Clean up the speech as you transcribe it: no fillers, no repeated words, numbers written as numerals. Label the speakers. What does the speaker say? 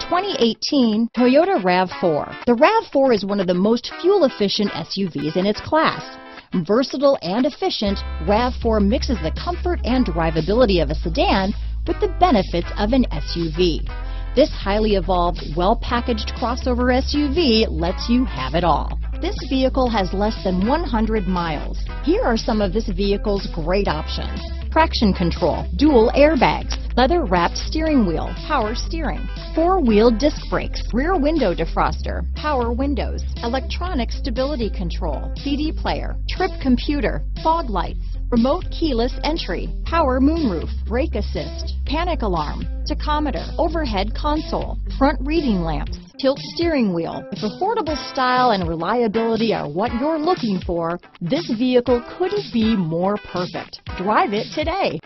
Speaker 1: 2018 Toyota RAV4. The RAV4 is one of the most fuel-efficient SUVs in its class. Versatile and efficient, RAV4 mixes the comfort and drivability of a sedan with the benefits of an SUV. This highly evolved, well-packaged crossover SUV lets you have it all. This vehicle has less than 100 miles. Here are some of this vehicle's great options: traction control, dual airbags, leather-wrapped steering wheel, power steering, four-wheel disc brakes, rear window defroster, power windows, electronic stability control, CD player, trip computer, fog lights, remote keyless entry, power moonroof, brake assist, panic alarm, tachometer, overhead console, front reading lamps, tilt steering wheel. If affordable style and reliability are what you're looking for, this vehicle couldn't be more perfect. Drive it today.